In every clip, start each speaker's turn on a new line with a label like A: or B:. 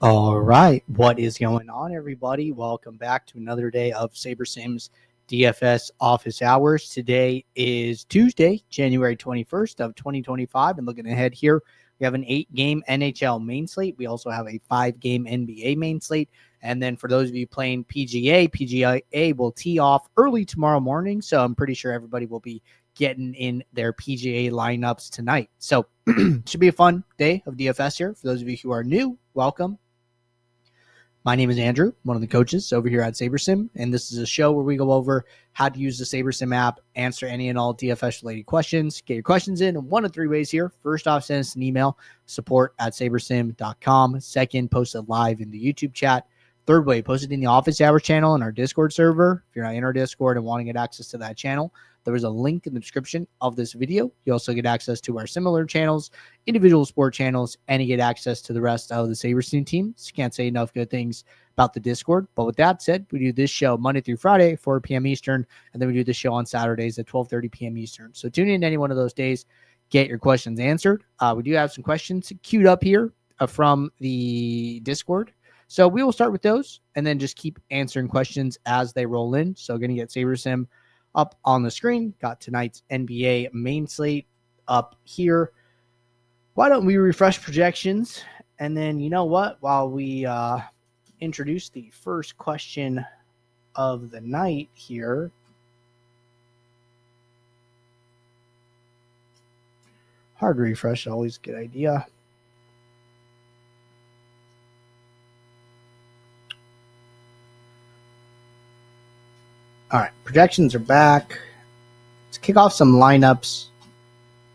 A: All right, what is going on, everybody? Welcome back to another day of SaberSim's DFS office hours. Today is Tuesday, January 21st of 2025, and looking ahead here, we have an 8-game NHL main slate. We also have a 5-game NBA main slate, and then for those of you playing PGA will tee off early tomorrow morning, so I'm pretty sure everybody will be getting in their PGA lineups tonight. So should be a fun day of DFS here. For those of you who are new, welcome. My name is Andrew, one of the coaches over here at SaberSim, and this is a show where we go over how to use the SaberSim app, answer any and all DFS-related questions. Get your questions in one of three ways here. First off, send us an email, support@sabersim.com. Second, post it live in the YouTube chat. Third way, post it in the office hours channel in our Discord server. If you're not in our Discord and want to get access to that channel, there is a link in the description of this video. You also get access to our similar channels, individual sport channels, and you get access to the rest of the SaberSim team. So can't say enough good things about the Discord. But with that said, we do this show Monday through Friday, 4 p.m. Eastern, and then we do the show on Saturdays at 12:30 p.m. Eastern. So tune in any one of those days, get your questions answered. We do have some questions queued up here from the Discord. So we will start with those and then just keep answering questions as they roll in. So going to get SaberSim up on the screen. Got tonight's NBA main slate up here. Why don't we refresh projections? And then, you know what? While we introduce the first question of the night here, hard refresh, always a good idea. All right, projections are back. Let's kick off some lineups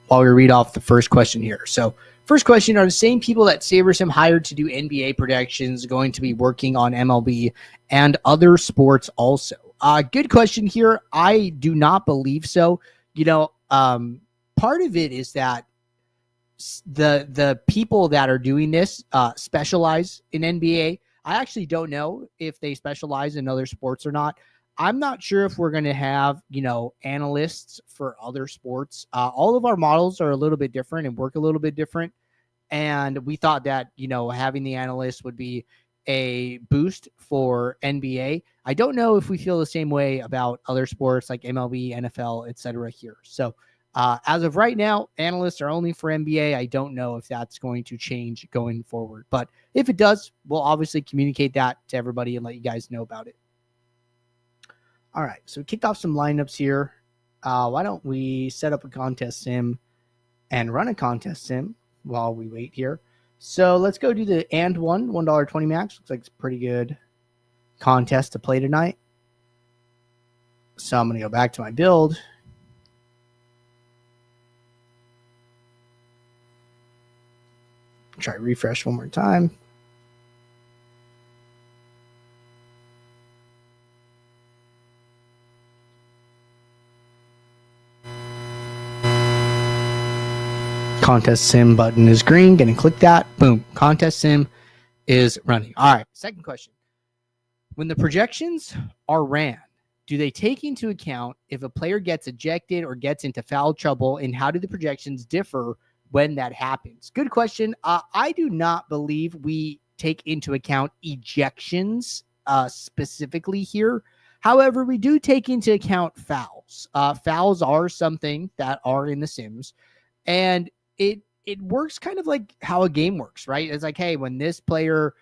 A: while we read off the first question here. So first question, are the same people that SaberSim hired to do NBA projections going to be working on MLB and other sports also? Good question here. I do not believe so. You know, part of it is that the people that are doing this specialize in NBA. I actually don't know if they specialize in other sports or not. I'm not sure if we're going to have, analysts for other sports. All of our models are a little bit different and work a little bit different. And we thought that, having the analysts would be a boost for NBA. I don't know if we feel the same way about other sports like MLB, NFL, etc. here. So as of right now, analysts are only for NBA. I don't know if that's going to change going forward. But if it does, we'll obviously communicate that to everybody and let you guys know about it. All right, so we kicked off some lineups here. Why don't we set up a contest sim and run a contest sim while we wait here? So let's go do the $1.20 max. Looks like it's a pretty good contest to play tonight. So I'm going to go back to my build. Try refresh one more time. Contest sim button is green. Gonna click that. Boom. Contest sim is running. All right. Second question. When the projections are ran, do they take into account if a player gets ejected or gets into foul trouble, and how do the projections differ when that happens? Good question. I do not believe we take into account ejections specifically here. However, we do take into account fouls. Fouls are something that are in the sims, and it works kind of like how a game works, right? It's like, hey, when this player,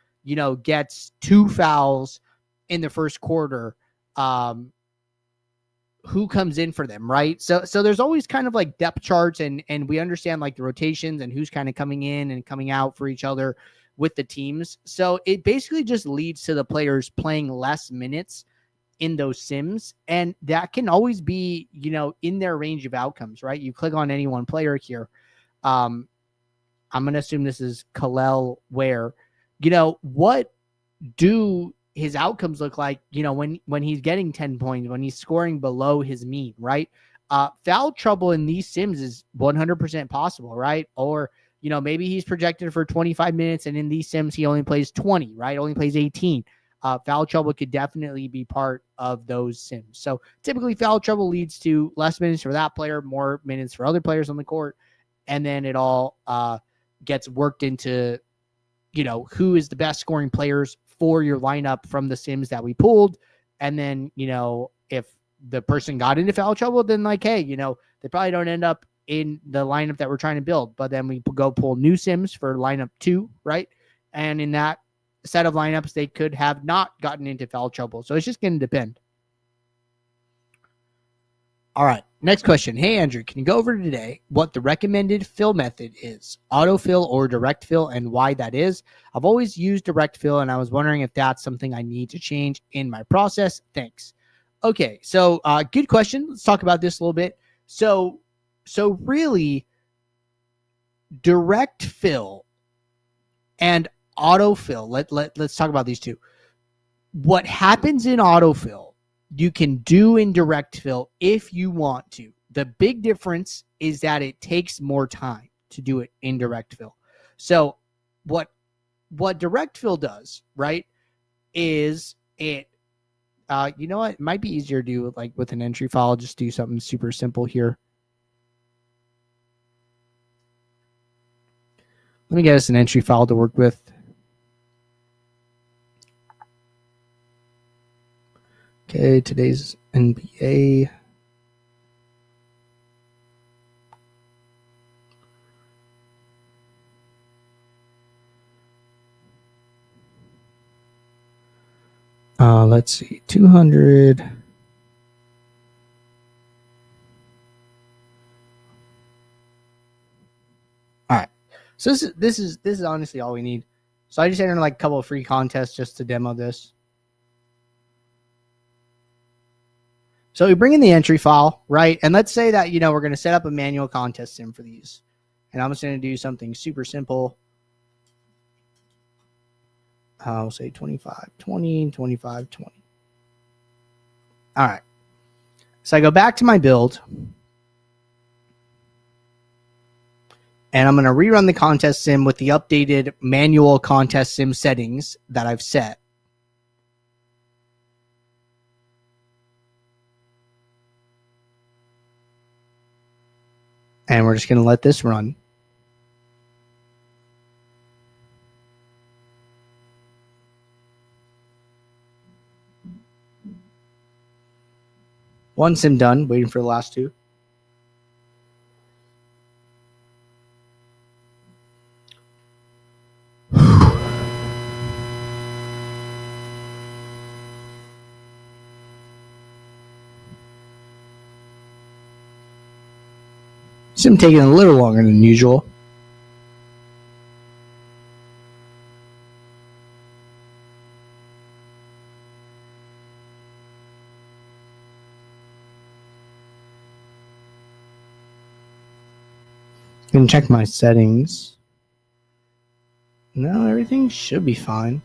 A: gets 2 fouls in the first quarter, who comes in for them, right? So there's always kind of like depth charts, and we understand like the rotations and who's kind of coming in and coming out for each other with the teams. So it basically just leads to the players playing less minutes in those sims, and that can always be, in their range of outcomes, right? You click on any one player here. I'm going to assume this is Kalel Ware. What do his outcomes look like, when he's getting 10 points, when he's scoring below his mean, right? Foul trouble in these sims is 100% possible, right? Or, maybe he's projected for 25 minutes and in these sims, he only plays 20, right? Only plays 18. Foul trouble could definitely be part of those sims. So typically foul trouble leads to less minutes for that player, more minutes for other players on the court. And then it all gets worked into, who is the best scoring players for your lineup from the sims that we pulled. And then, if the person got into foul trouble, then like, hey, they probably don't end up in the lineup that we're trying to build. But then we go pull new sims for lineup 2, right? And in that set of lineups, they could have not gotten into foul trouble. So it's just going to depend. All right, next question. Hey, Andrew, can you go over today what the recommended fill method is? Autofill or direct fill, and why that is? I've always used direct fill, and I was wondering if that's something I need to change in my process. Thanks. Okay, so good question. Let's talk about this a little bit. So really, direct fill and autofill. Let's talk about these two. What happens in autofill, you can do in direct fill if you want to. The big difference is that it takes more time to do it in direct fill. So what direct fill does, right, is it, you know what, it might be easier to do like with an entry file. I'll just do something super simple here. Let me get us an entry file to work with. Okay, today's NBA. Let's see, 200. All right. So this is honestly all we need. So I just entered like a couple of free contests just to demo this. So we bring in the entry file, right? And let's say that, we're going to set up a manual contest sim for these. And I'm just going to do something super simple. I'll say 25, 20, 25, 20. All right. So I go back to my build. And I'm going to rerun the contest sim with the updated manual contest sim settings that I've set. And we're just going to let this run. One sim done, waiting for the last two. Sim taking a little longer than usual. Can check my settings. No, everything should be fine.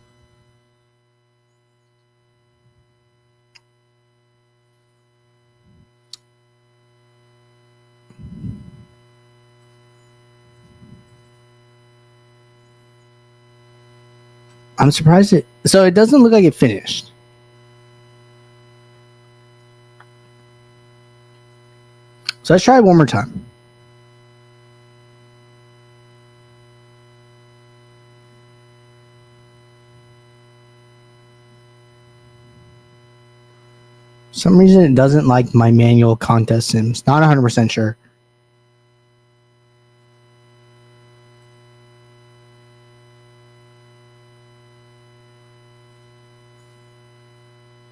A: I'm surprised it doesn't look like it finished. So let's try it one more time. For some reason it doesn't like my manual contest sims. Not 100% sure.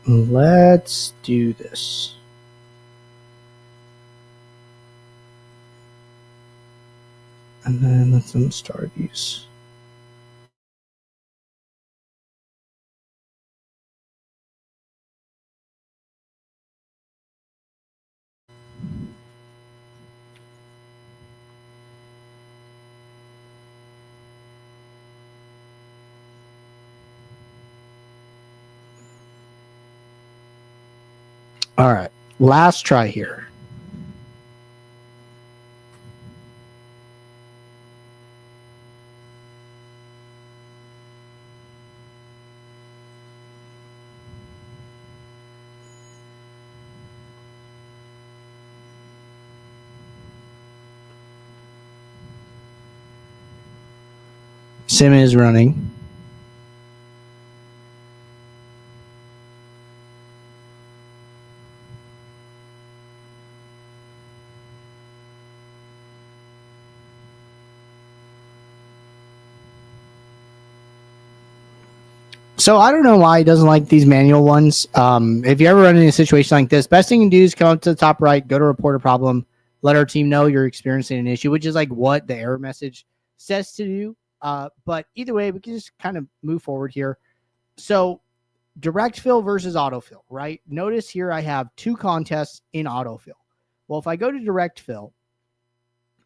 A: Let's do this. And then let them start use. All right, last try here. Sim is running. So I don't know why he doesn't like these manual ones. If you ever run into a situation like this, best thing you can do is come up to the top right, go to report a problem, let our team know you're experiencing an issue, which is like what the error message says to do. But either way, we can just kind of move forward here. So direct fill versus autofill, right? Notice here I have 2 contests in autofill. Well, if I go to direct fill,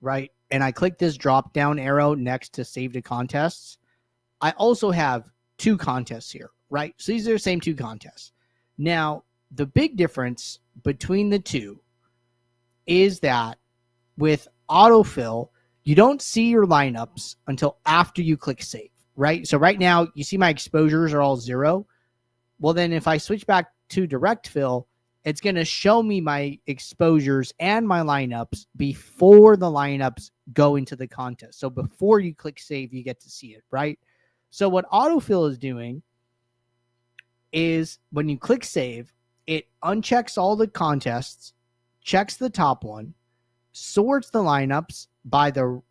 A: right, and I click this drop down arrow next to save to contests, I also have 2 contests here, right? So these are the same 2 contests. Now, the big difference between the two is that with autofill, you don't see your lineups until after you click save, right? So right now, you see my exposures are all 0. Well, then if I switch back to direct fill, it's going to show me my exposures and my lineups before the lineups go into the contest. So before you click save, you get to see it, right? So what autofill is doing is when you click save, it unchecks all the contests, checks the top one, sorts the lineups by the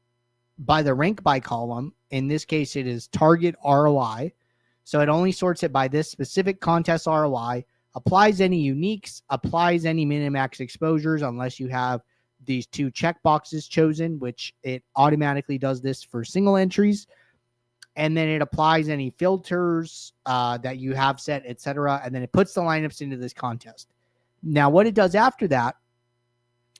A: rank by column. In this case, it is target ROI. So it only sorts it by this specific contest ROI, applies any uniques, applies any min-max exposures unless you have these 2 checkboxes chosen, which it automatically does this for single entries. And then it applies any filters that you have set, etc. And then it puts the lineups into this contest. Now, what it does after that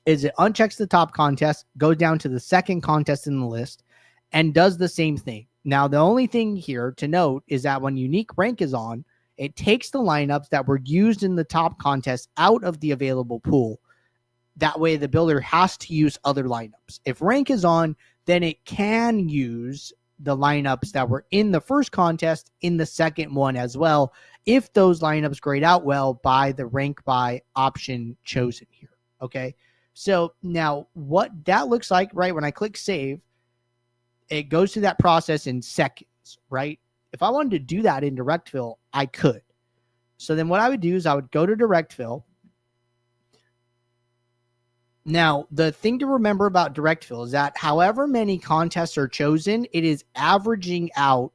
A: is it unchecks the top contest, goes down to the second contest in the list, and does the same thing. Now, the only thing here to note is that when unique rank is on, it takes the lineups that were used in the top contest out of the available pool. That way, the builder has to use other lineups. If rank is on, then it can use the lineups that were in the first contest in the second one as well, if those lineups grade out well by the rank by option chosen here. Okay. So now what that looks like, right? When I click save, it goes through that process in seconds, right? If I wanted to do that in direct fill, I could. So then what I would do is I would go to direct fill. Now, the thing to remember about direct fill is that however many contests are chosen, it is averaging out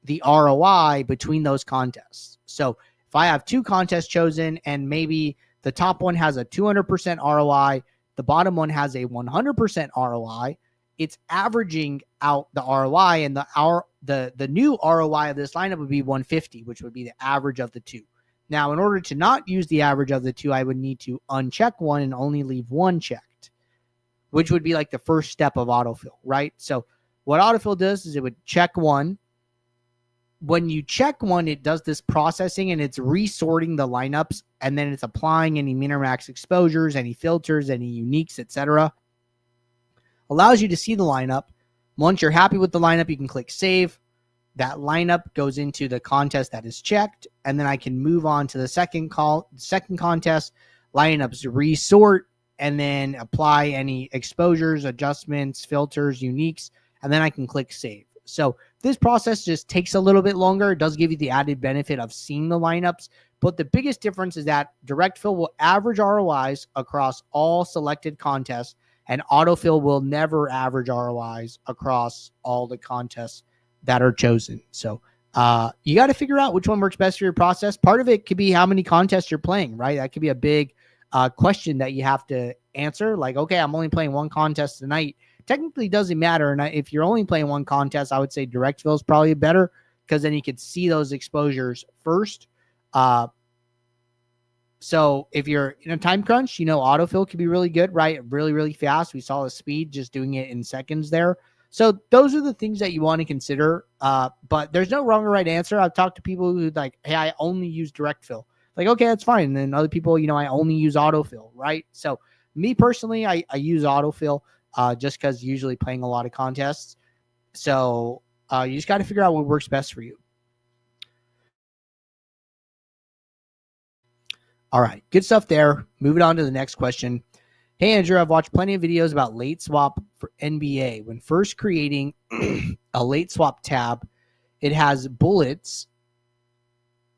A: the ROI between those contests. So if I have 2 contests chosen and maybe the top one has a 200% ROI, the bottom one has a 100% ROI, it's averaging out the ROI, and the new ROI of this lineup would be 150, which would be the average of the 2. Now, in order to not use the average of the 2, I would need to uncheck one and only leave one checked, which would be like the first step of autofill, right? So what autofill does is it would check one. When you check one, it does this processing and it's resorting the lineups, and then it's applying any min or max exposures, any filters, any uniques, etc. Allows you to see the lineup. Once you're happy with the lineup, you can click save. That lineup goes into the contest that is checked, and then I can move on to the second contest. Lineups resort, and then apply any exposures, adjustments, filters, uniques, and then I can click save. So this process just takes a little bit longer. It does give you the added benefit of seeing the lineups, but the biggest difference is that direct fill will average ROIs across all selected contests, and autofill will never average ROIs across all the contests that are chosen. So you got to figure out which one works best for your process. Part of it could be how many contests you're playing, right? That could be a big question that you have to answer. Like, okay, I'm only playing 1 contest tonight. Technically doesn't matter. And if you're only playing 1 contest, I would say direct fill is probably better, because then you could see those exposures first. So if you're in a time crunch, autofill could be really good, right? Really, really fast. We saw the speed just doing it in seconds there. So those are the things that you want to consider. But there's no wrong or right answer. I've talked to people who like, hey, I only use direct fill. Like, okay, that's fine. And then other people, I only use autofill, right? So me personally, I use autofill just because usually playing a lot of contests. So you just got to figure out what works best for you. All right, good stuff there. Moving on to the next question. Hey, Andrew, I've watched plenty of videos about late swap for NBA. When first creating a late swap tab, it has bullets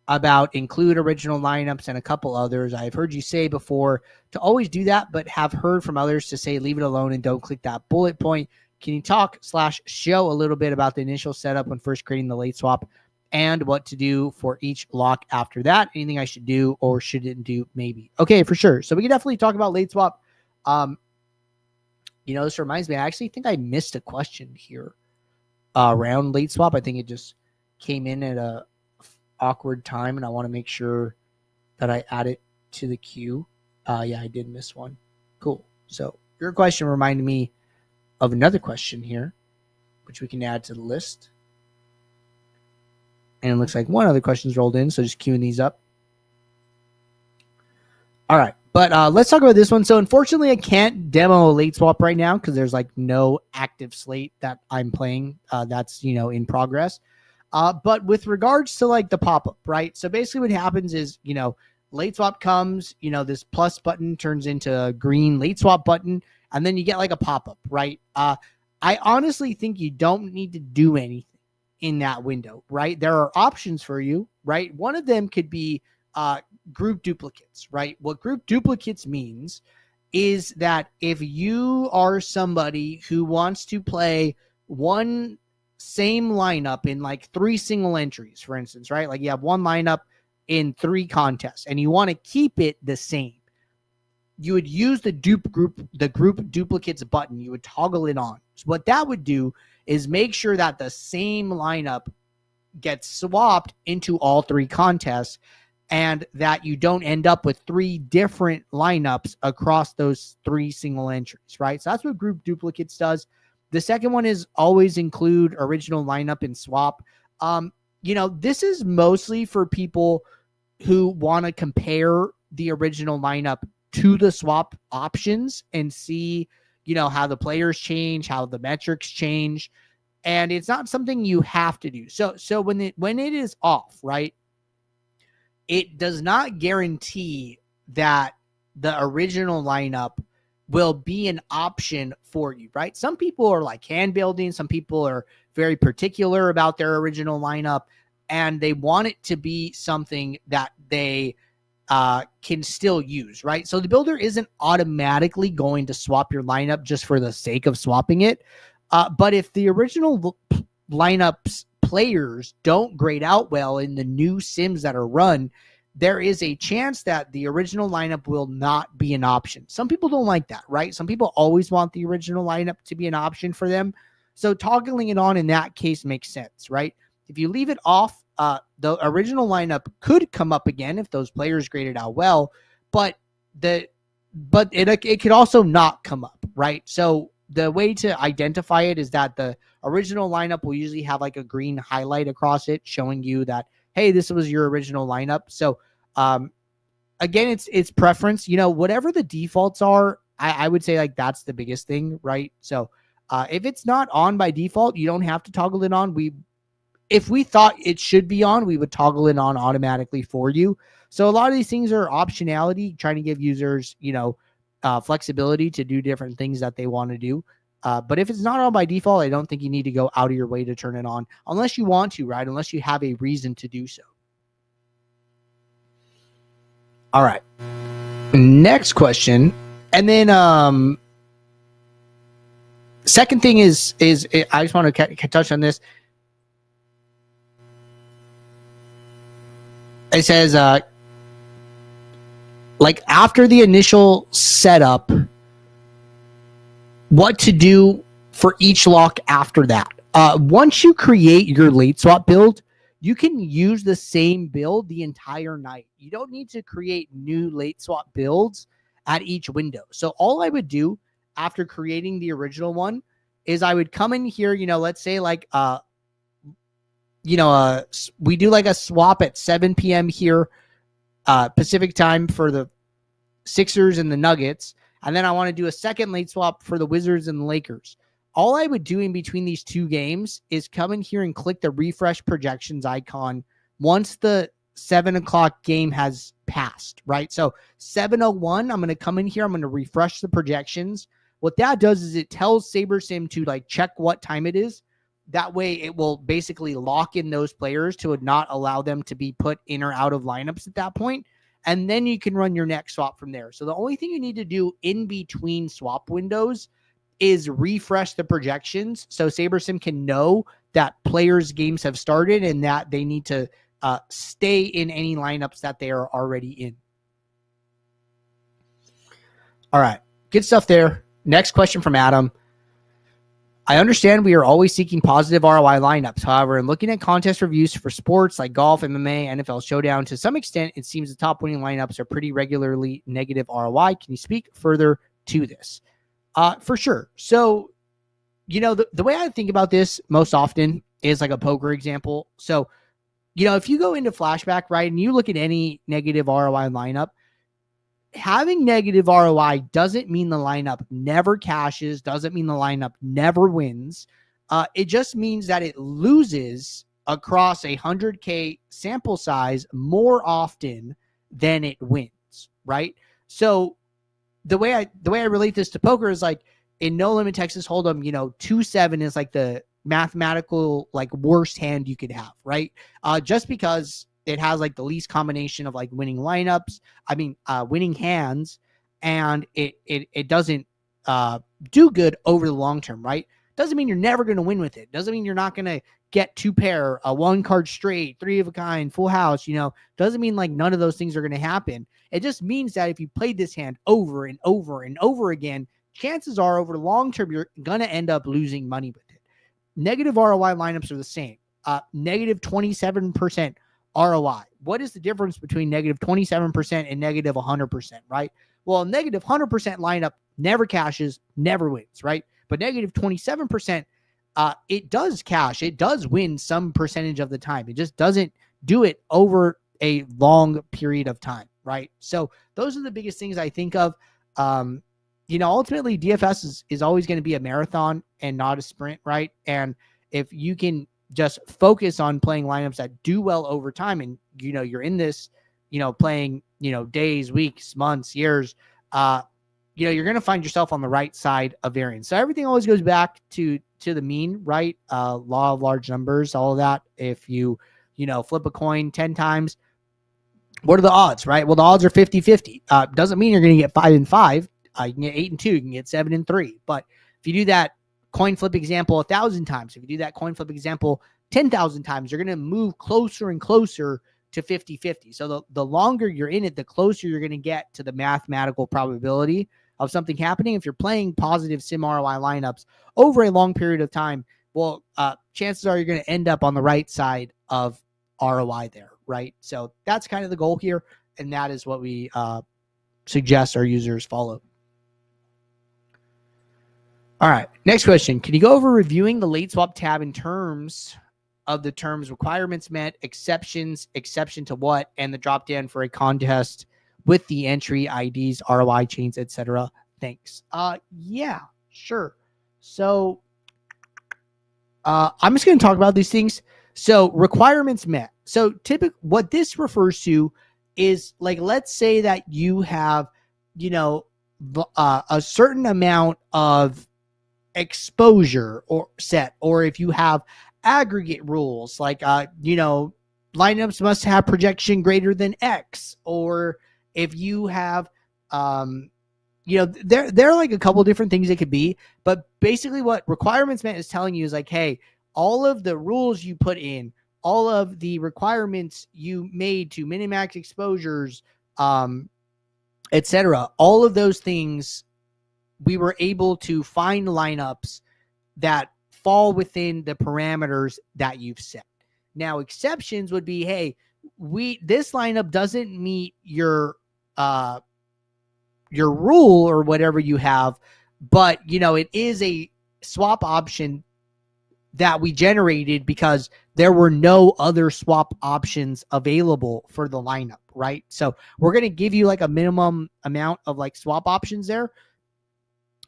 A: about include original lineups and a couple others. I've heard you say before to always do that, but have heard from others to say leave it alone and don't click that bullet point. Can you talk/show a little bit about the initial setup when first creating the late swap and what to do for each lock after that. Anything I should do or shouldn't do, maybe. Okay, for sure. So we can definitely talk about late swap. This reminds me, I actually think I missed a question here around late swap. I think it just came in at a awkward time, and I want to make sure that I add it to the queue. Yeah, I did miss one. Cool. So your question reminded me of another question here, which we can add to the list. And it looks like one other question's rolled in, so just queuing these up. All right, but let's talk about this one. So unfortunately, I can't demo a late swap right now because there's like no active slate that I'm playing that's, in progress. But with regards to like the pop-up, right? So basically what happens is, late swap comes, this plus button turns into a green late swap button, and then you get like a pop-up, right? I honestly think you don't need to do anything in that window, right? There are options for you, right? One of them could be group duplicates, right? What group duplicates means is that if you are somebody who wants to play one same lineup in like 3 single entries, for instance, right? Like you have one lineup in 3 contests and you want to keep it the same, you would use the group duplicates button. You would toggle it on. So what that would do is make sure that the same lineup gets swapped into all 3 contests, and that you don't end up with 3 different lineups across those 3 single entries, right? So that's what group duplicates does. The second one is always include original lineup and swap. This is mostly for people who want to compare the original lineup to the swap options and see, how the players change, how the metrics change. And it's not something you have to do. So when it is off, right, it does not guarantee that the original lineup will be an option for you, right? Some people are like hand building. Some people are very particular about their original lineup, and they want it to be something that they can still use, right? So the builder isn't automatically going to swap your lineup just for the sake of swapping it. But if the original lineups players don't grade out well in the new sims that are run, there is a chance that the original lineup will not be an option. Some people don't like that, right? Some people always want the original lineup to be an option for them. So toggling it on in that case makes sense, right? If you leave it off, the original lineup could come up again if those players graded out well, but it could also not come up, right? So the way to identify it is that the original lineup will usually have like a green highlight across it showing you that, hey, this was your original lineup. So again, it's preference, whatever the defaults are, I would say like that's the biggest thing, right? So if it's not on by default, you don't have to toggle it on. If we thought it should be on, we would toggle it on automatically for you. So a lot of these things are optionality, trying to give users, flexibility to do different things that they want to do. But if it's not on by default, I don't think you need to go out of your way to turn it on unless you want to, right? Unless you have a reason to do so. All right. Next question. And then second thing is I just want to touch on this. It says, after the initial setup, what to do for each lock after that. Once you create your late swap build, you can use the same build the entire night. You don't need to create new late swap builds at each window. So all I would do after creating the original one is I would come in here, let's say we do like a swap at 7 p.m. here, Pacific time for the Sixers and the Nuggets. And then I want to do a second late swap for the Wizards and the Lakers. All I would do in between these 2 games is come in here and click the refresh projections icon once the 7 o'clock game has passed, right? So 7:01, I'm going to come in here. I'm going to refresh the projections. What that does is it tells SaberSim to check what time it is. That way it will basically lock in those players to not allow them to be put in or out of lineups at that point. And then you can run your next swap from there. So the only thing you need to do in between swap windows is refresh the projections so SaberSim can know that players' games have started and that they need to stay in any lineups that they are already in. All right, good stuff there. Next question from Adam. I understand we are always seeking positive ROI lineups. However, in looking at contest reviews for sports like golf, MMA, NFL Showdown, to some extent, it seems the top winning lineups are pretty regularly negative ROI. Can you speak further to this? For sure. So, the way I think about this most often is like a poker example. So, if you go into flashback, right, and you look at any negative ROI lineup, having negative ROI doesn't mean the lineup never cashes, doesn't mean the lineup never wins. It just means that it loses across 100K sample size more often than it wins, right? So the way I relate this to poker is like in No Limit Texas Hold'em, 2-7 is like the mathematical like worst hand you could have, right? Just because it has like the least combination of like winning lineups. Winning hands, and it doesn't do good over the long term, right? Doesn't mean you're never going to win with it. Doesn't mean you're not going to get 2 pair, a 1 card straight, 3 of a kind, full house. Doesn't mean like none of those things are going to happen. It just means that if you played this hand over and over and over again, chances are over the long term you're going to end up losing money with it. Negative ROI lineups are the same. Negative 27%. ROI. What is the difference between negative 27% and negative 100%, right? Well, a negative 100% lineup never cashes, never wins, right? But negative 27%, it does cash. It does win some percentage of the time. It just doesn't do it over a long period of time, right? So those are the biggest things I think of. Ultimately, DFS is always going to be a marathon and not a sprint, right? And if you can just focus on playing lineups that do well over time, and you're in this, playing, days, weeks, months, years, you're going to find yourself on the right side of variance. So everything always goes back to the mean, right? Law of large numbers, all of that. If you flip a coin 10 times, what are the odds, right? Well, the odds are 50-50. Doesn't mean you're going to get 5 and 5. You can get 8 and 2. You can get 7 and 3. But if you do that coin flip example 1,000 times, if you do that coin flip example 10,000 times, you're going to move closer and closer to 50-50. So the longer you're in it, the closer you're going to get to the mathematical probability of something happening. If you're playing positive sim ROI lineups over a long period of time, well, chances are you're going to end up on the right side of ROI there, right? So that's kind of the goal here, and that is what we suggest our users follow. All right, next question. Can you go over reviewing the late swap tab in terms of the terms requirements met, exceptions, exception to what, and the drop down for a contest with the entry IDs, ROI chains, etc.? Thanks. Yeah, sure. So I'm just going to talk about these things. So requirements met. So typically what this refers to is like, let's say that you have, a certain amount of exposure or set, or if you have aggregate rules like lineups must have projection greater than X, or if you have there are like a couple different things it could be, but basically what requirements meant is telling you is like, hey, all of the rules you put in, all of the requirements you made to minimax exposures, etc., all of those things, we were able to find lineups that fall within the parameters that you've set. Now, exceptions would be, hey, this lineup doesn't meet your rule or whatever you have, but it is a swap option that we generated because there were no other swap options available for the lineup, right? So we're going to give you like a minimum amount of like swap options there.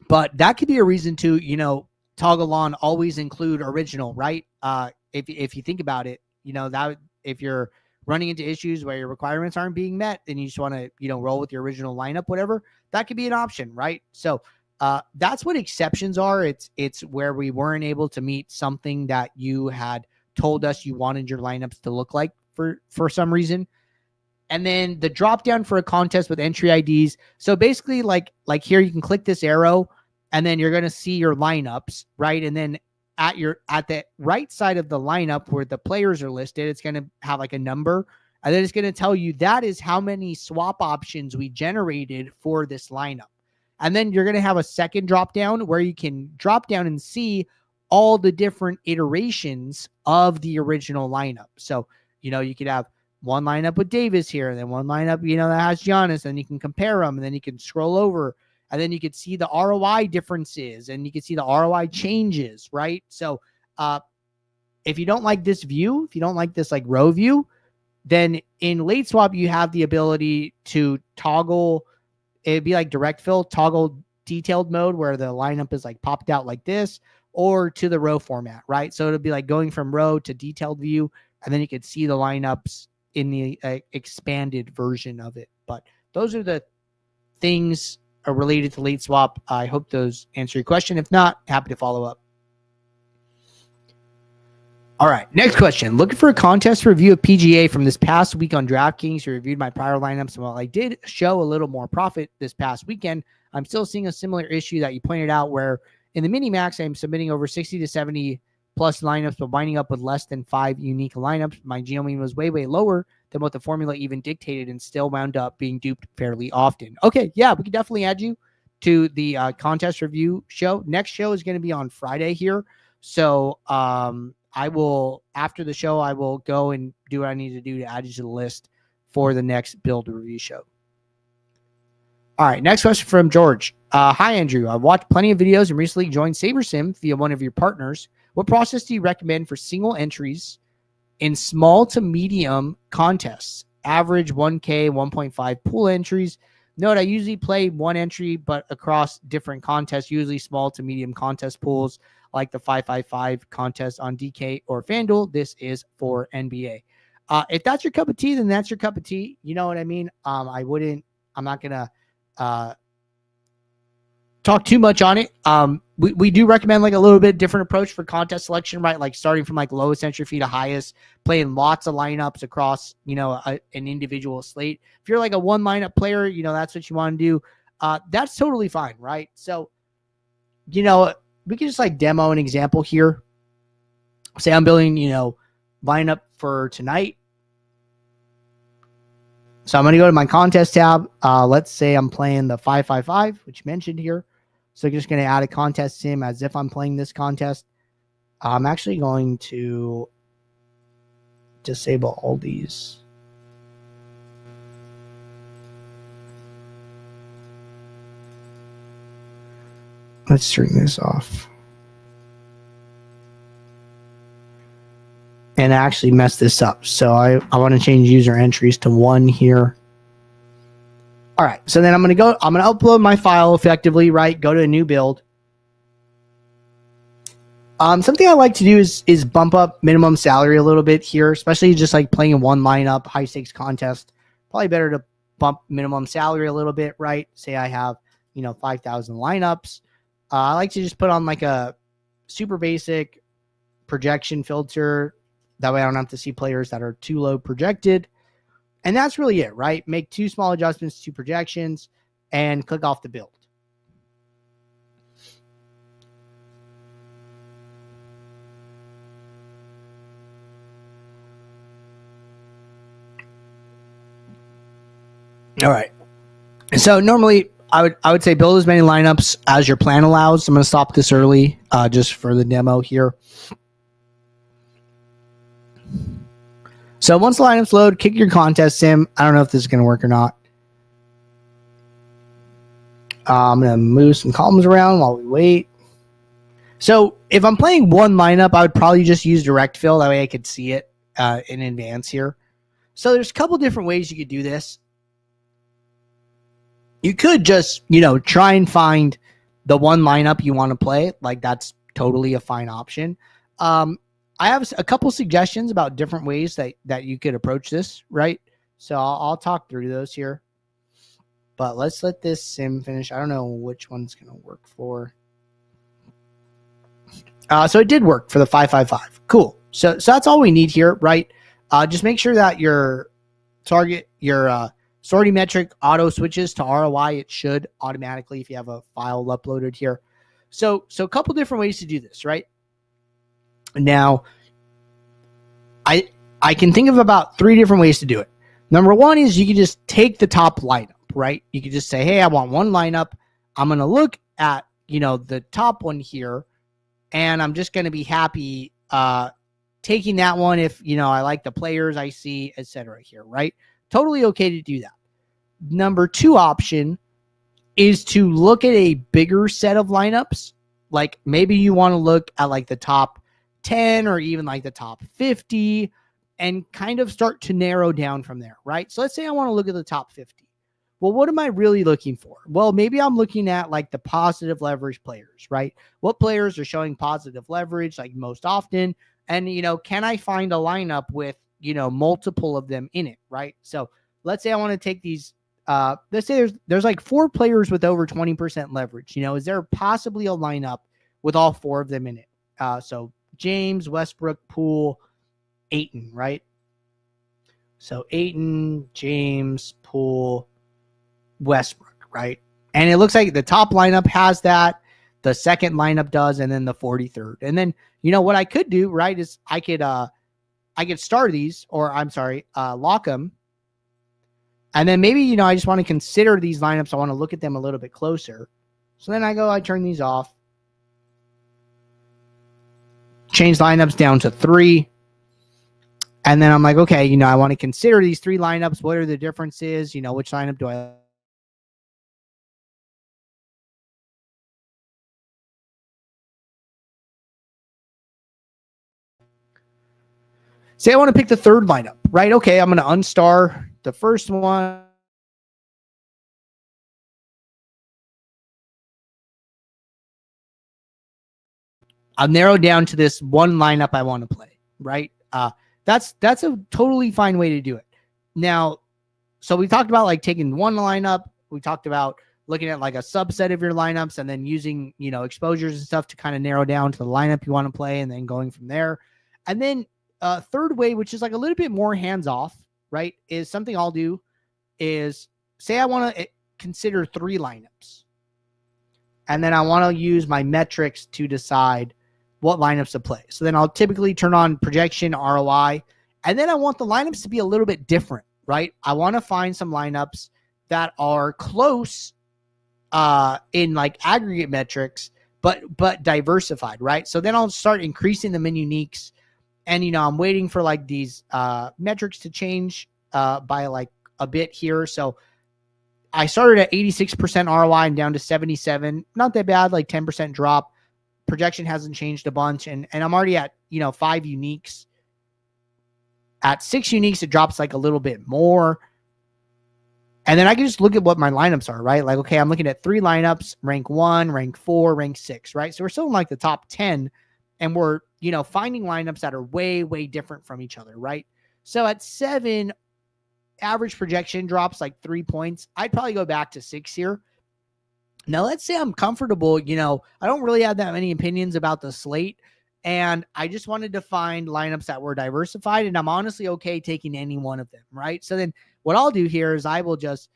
A: But that could be a reason to, toggle on always include original, right? If you think about it, that if you're running into issues where your requirements aren't being met, then you just want to, roll with your original lineup, whatever, that could be an option, right? So that's what exceptions are. It's where we weren't able to meet something that you had told us you wanted your lineups to look like for some reason. And then the drop down for a contest with entry IDs. So basically like here, you can click this arrow and then you're going to see your lineups, right? And then at the right side of the lineup where the players are listed, it's going to have like a number, and then it's going to tell you that is how many swap options we generated for this lineup. And then you're going to have a second drop down where you can drop down and see all the different iterations of the original lineup. So, you could have one lineup with Davis here, and then one lineup, that has Giannis, and you can compare them, and then you can scroll over, and then you can see the ROI differences, and you can see the ROI changes, right? So if you don't like this view, if you don't like this like row view, then in late swap, you have the ability to toggle. It'd be like direct fill, toggle detailed mode where the lineup is like popped out like this, or to the row format, right? So it'll be like going from row to detailed view, and then you could see the lineups in the expanded version of it. But those are the things related to late swap. I hope those answer your question. If not, happy to follow up. All right, next question. Looking for a contest review of PGA from this past week on DraftKings. You reviewed my prior lineups, and while I did show a little more profit this past weekend, I'm still seeing a similar issue that you pointed out where in the mini-max, I'm submitting over 60 to 70 plus lineups, but winding up with less than 5 unique lineups. My geo mean was way, way lower than what the formula even dictated, and still wound up being duped fairly often. Okay, yeah, we can definitely add you to the contest review show. Next show is going to be on Friday here. So I will, after the show, I will go and do what I need to do to add you to the list for the next build review show. All right, next question from George. Hi, Andrew. I've watched plenty of videos and recently joined SaberSim via one of your partners. What process do you recommend for single entries in small to medium contests? Average 1K, 1.5 pool entries. Note, I usually play one entry, but across different contests, usually small to medium contest pools, like the 555 contest on DK or FanDuel. This is for NBA. If that's your cup of tea, then that's your cup of tea. You know what I mean? I'm not going to talk too much on it. We do recommend like a little bit different approach for contest selection, right? Like starting from like lowest entry fee to highest, playing lots of lineups across, an individual slate. If you're like a one lineup player, that's what you want to do. That's totally fine, right? So, we can just like demo an example here. Say I'm building, lineup for tonight. So I'm going to go to my contest tab. Let's say I'm playing the 555, which you mentioned here. So I'm just going to add a contest sim as if I'm playing this contest. I'm actually going to disable all these. Let's turn this off. And actually mess this up. So I want to change user entries to 1 here. All right. So then I'm going to upload my file effectively, right? Go to a new build. Something I like to do is bump up minimum salary a little bit here, especially just like playing one lineup, high stakes contest. Probably better to bump minimum salary a little bit, right? Say I have, 5,000 lineups. I like to just put on like a super basic projection filter. That way I don't have to see players that are too low projected. And that's really it, right? Make 2 small adjustments to projections and click off the build. All right. So normally I would say build as many lineups as your plan allows. I'm going to stop this early just for the demo here. So once the lineups load, kick your contest sim. I don't know if this is going to work or not. I'm going to move some columns around while we wait. So if I'm playing one lineup, I would probably just use direct fill. That way I could see it in advance here. So there's a couple different ways you could do this. You could just, try and find the one lineup you want to play. Like that's totally a fine option. I have a couple suggestions about different ways that you could approach this, right? So I'll talk through those here. But let's let this sim finish. I don't know which one's going to work for. So it did work for the 555. Cool. So that's all we need here, right? Just make sure that your target, your sorting metric auto switches to ROI. It should automatically if you have a file uploaded here. So a couple different ways to do this, right? Now, I can think of about 3 different ways to do it. Number one is you can just take the top lineup, right? You can just say, hey, I want one lineup. I'm going to look at, the top one here, and I'm just going to be happy taking that one if, I like the players I see, etc. here, right? Totally okay to do that. Number 2 option is to look at a bigger set of lineups. Like maybe you want to look at like the top 10 or even like the top 50 and kind of start to narrow down from there, right? So let's say I want to look at the top 50. Well, what am I really looking for? Well, maybe I'm looking at like the positive leverage players, right? What players are showing positive leverage like most often? And, can I find a lineup with, multiple of them in it, right? So let's say I want to take these, let's say there's like 4 players with over 20% leverage. Is there possibly a lineup with all 4 of them in it? So James, Westbrook, Poole, Ayton, right? So Ayton, James, Poole, Westbrook, right? And it looks like the top lineup has that, the second lineup does, and then the 43rd. And then, what I could do, right, is I could star these, or I'm sorry, lock them. And then maybe, I just want to consider these lineups. I want to look at them a little bit closer. So then I turn these off. Change lineups down to 3. And then I'm like, okay, I want to consider these 3 lineups. What are the differences? Which lineup do I say I want to pick the 3rd lineup, right? Okay, I'm going to unstar the first one. I'll narrow down to this one lineup I want to play, right? That's a totally fine way to do it. Now, so we talked about like taking one lineup. We talked about looking at like a subset of your lineups and then using, exposures and stuff to kind of narrow down to the lineup you want to play and then going from there. And then third way, which is like a little bit more hands-off, right, is something I'll do is say I want to consider 3 lineups. And then I want to use my metrics to decide what lineups to play. So then I'll typically turn on projection, ROI, and then I want the lineups to be a little bit different, right? I want to find some lineups that are close in like aggregate metrics, but diversified, right? So then I'll start increasing them in uniques. And, I'm waiting for like these metrics to change by like a bit here. So I started at 86% ROI and down to 77. Not that bad, like 10% drop. Projection hasn't changed a bunch. And I'm already at, 5 uniques. At 6 uniques, it drops like a little bit more. And then I can just look at what my lineups are, right? Like, okay, I'm looking at 3 lineups, rank 1, rank 4, rank 6, right? So we're still in like the top 10. And we're, finding lineups that are way, way different from each other, right? So at 7, average projection drops like 3 points. I'd probably go back to 6 here. Now, let's say I'm comfortable, I don't really have that many opinions about the slate, and I just wanted to find lineups that were diversified, and I'm honestly okay taking any one of them, right? So then what I'll do here is I will just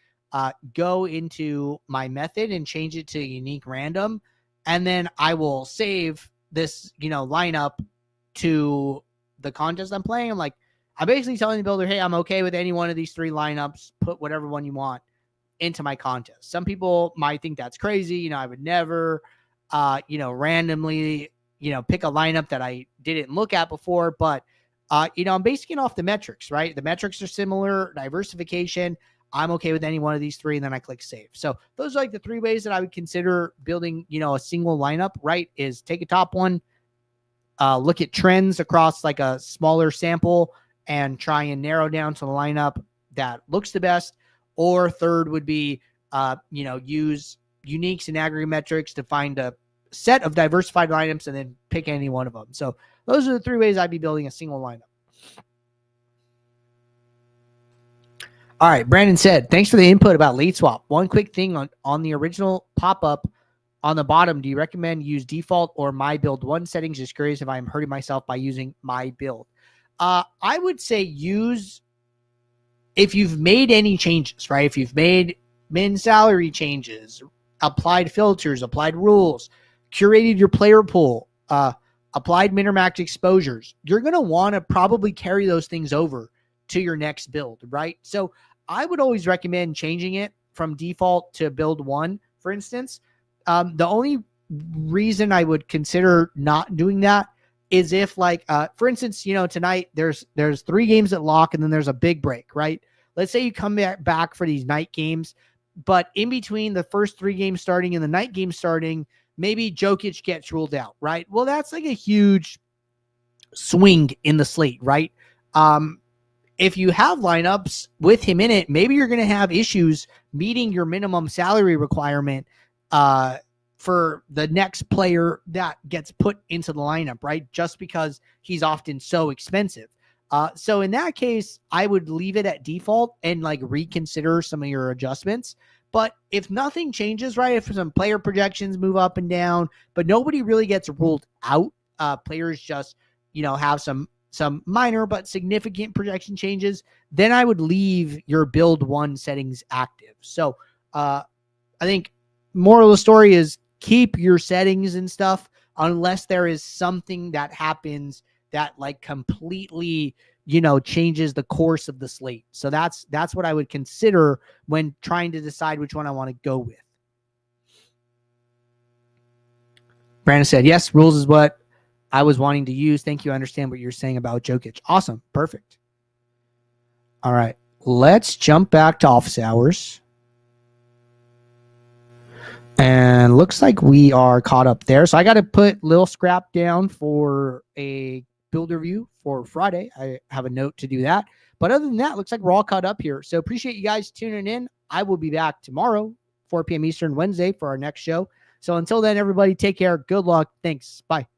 A: go into my method and change it to unique random, and then I will save this, lineup to the contest I'm playing. I'm basically telling the builder, hey, I'm okay with any one of these 3 lineups. Put whatever one you want into my contest. Some people might think that's crazy. I would never, randomly, pick a lineup that I didn't look at before. But, I'm basing it off the metrics, right? The metrics are similar, diversification. I'm okay with any one of these 3, and then I click save. So those are like the 3 ways that I would consider building, a single lineup, right? Is take a top one, look at trends across like a smaller sample and try and narrow down to the lineup that looks the best. Or third would be, use uniques and aggregate metrics to find a set of diversified lineups and then pick any one of them. So those are the 3 ways I'd be building a single lineup. All right, Brandon said, thanks for the input about late swap. One quick thing on the original pop-up on the bottom, do you recommend use default or my build 1 settings? Just curious if I'm hurting myself by using my build. I would say use, if you've made any changes, right? If you've made min salary changes, applied filters, applied rules, curated your player pool, applied min or max exposures, you're going to want to probably carry those things over to your next build, right? So I would always recommend changing it from default to build 1, for instance. The only reason I would consider not doing that is if, like, for instance, tonight there's 3 games at lock and then there's a big break, right? Let's say you come back for these night games, but in between the first 3 games starting and the night game starting, maybe Jokic gets ruled out, right? Well, that's like a huge swing in the slate, right? If you have lineups with him in it, maybe you're going to have issues meeting your minimum salary requirement for the next player that gets put into the lineup, right? Just because he's often so expensive. So in that case, I would leave it at default and like reconsider some of your adjustments. But if nothing changes, right, if some player projections move up and down, but nobody really gets ruled out, players just, have some minor but significant projection changes, then I would leave your build 1 settings active. So I think moral of the story is keep your settings and stuff unless there is something that happens that like completely, changes the course of the slate. So that's what I would consider when trying to decide which one I want to go with. Brandon said, yes, rules is what I was wanting to use. Thank you. I understand what you're saying about Jokic. Awesome. Perfect. All right. Let's jump back to office hours. And looks like we are caught up there. So I got to put Lil Scrap down for a build review for Friday. I have a note to do that. But other than that, looks like we're all caught up here. So appreciate you guys tuning in. I will be back tomorrow, 4 p.m. Eastern, Wednesday, for our next show. So until then, everybody, take care. Good luck. Thanks. Bye.